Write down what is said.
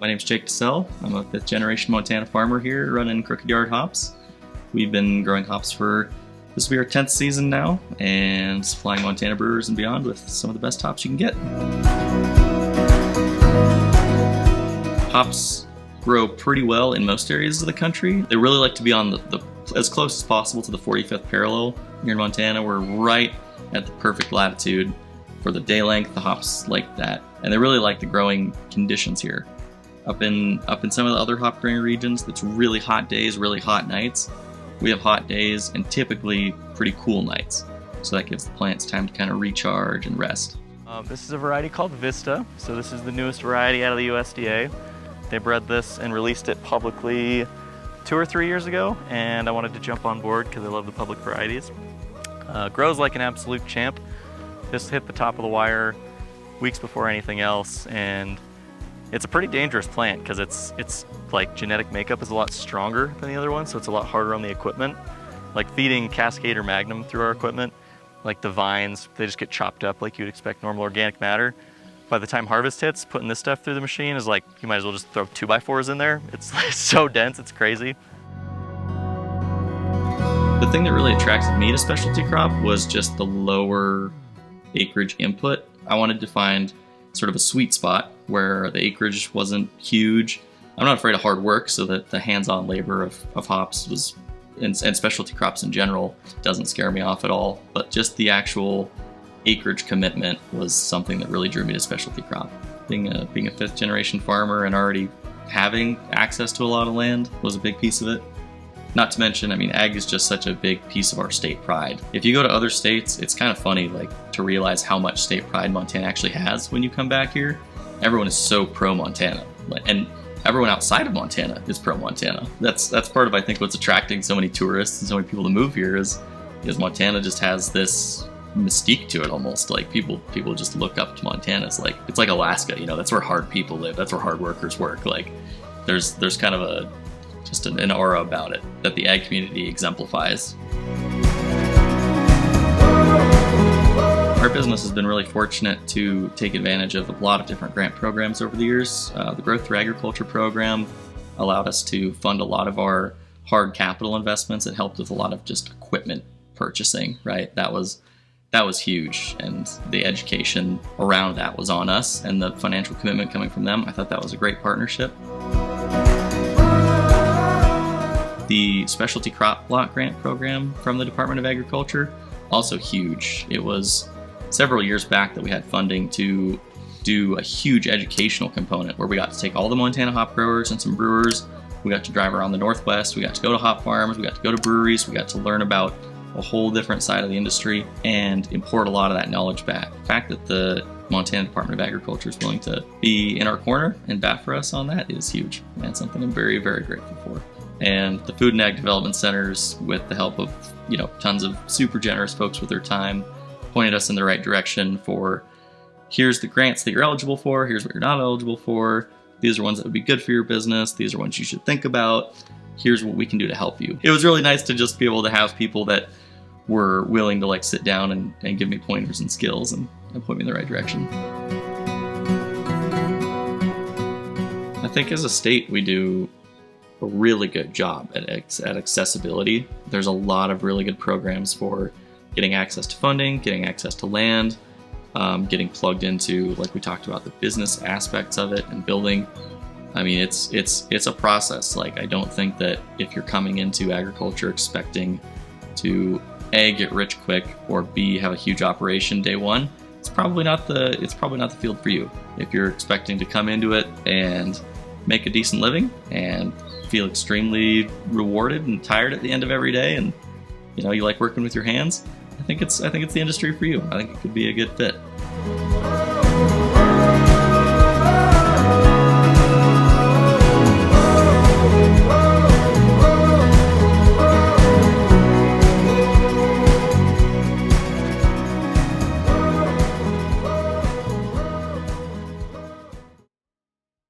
My name's Jake DeSell. I'm a fifth generation Montana farmer here running Crooked Yard Hops. We've been growing hops for, this will be our 10th season now, and supplying Montana brewers and beyond with some of the best hops you can get. Hops grow pretty well in most areas of the country. They really like to be on the as close as possible to the 45th parallel here in Montana. We're right at the perfect latitude for the day length. The hops like that, and they really like the growing conditions here. Up in some of the other hop growing regions, it's really hot days, really hot nights. We have hot days and typically pretty cool nights. So that gives the plants time to kind of recharge and rest. This is a variety called Vista. So this is the newest variety out of the USDA. They bred this and released it publicly 2 or 3 years ago, and I wanted to jump on board because I love the public varieties. Grows like an absolute champ. This hit the top of the wire weeks before anything else, and it's a pretty dangerous plant because it's like genetic makeup is a lot stronger than the other one, so it's a lot harder on the equipment. Like feeding Cascade or Magnum through our equipment, like the vines, they just get chopped up like you'd expect normal organic matter. By the time harvest hits, putting this stuff through the machine is like, you might as well just throw 2x4s in there. It's like so dense, it's crazy. The thing that really attracted me to specialty crop was just the lower acreage input. I wanted to find sort of a sweet spot where the acreage wasn't huge. I'm not afraid of hard work, so that the hands-on labor of hops was, and specialty crops in general, doesn't scare me off at all. But just the actual acreage commitment was something that really drew me to specialty crop. Being a fifth generation farmer and already having access to a lot of land was a big piece of it. Not to mention, I mean, ag is just such a big piece of our state pride. If you go to other states, it's kind of funny, like, to realize how much state pride Montana actually has when you come back here. Everyone is so pro-Montana, and everyone outside of Montana is pro-Montana. That's part of, I think, what's attracting so many tourists and so many people to move here is Montana just has this mystique to it almost. Like people just look up to Montana. It's like Alaska, you know, that's where hard people live, that's where hard workers work. Like there's kind of just an aura about it that the ag community exemplifies. Our business has been really fortunate to take advantage of a lot of different grant programs over the years. The Growth Through Agriculture program allowed us to fund a lot of our hard capital investments. It helped with a lot of just equipment purchasing, right? That was huge, and the education around that was on us, and the financial commitment coming from them, I thought that was a great partnership. The Specialty Crop Block Grant Program from the Department of Agriculture, also huge. It was several years back that we had funding to do a huge educational component where we got to take all the Montana hop growers and some brewers. We got to drive around the Northwest, we got to go to hop farms, we got to go to breweries, we got to learn about a whole different side of the industry and import a lot of that knowledge back. The fact that the Montana Department of Agriculture is willing to be in our corner and bat for us on that is huge, and something I'm very, very grateful for. And the Food and Ag Development Centers, with the help of, you know, tons of super generous folks with their time, pointed us in the right direction for, here's the grants that you're eligible for, here's what you're not eligible for, these are ones that would be good for your business, these are ones you should think about, here's what we can do to help you. It was really nice to just be able to have people that were willing to like sit down and give me pointers and skills and point me in the right direction. I think as a state we do a really good job at accessibility. There's a lot of really good programs for getting access to funding, getting access to land, getting plugged into, like we talked about, the business aspects of it and building. I mean, it's a process. Like, I don't think that if you're coming into agriculture expecting to A, get rich quick, or B, have a huge operation day one, it's probably not the field for you. If you're expecting to come into it and make a decent living and feel extremely rewarded and tired at the end of every day, and you know you like working with your hands, I think it's the industry for you. I think it could be a good fit.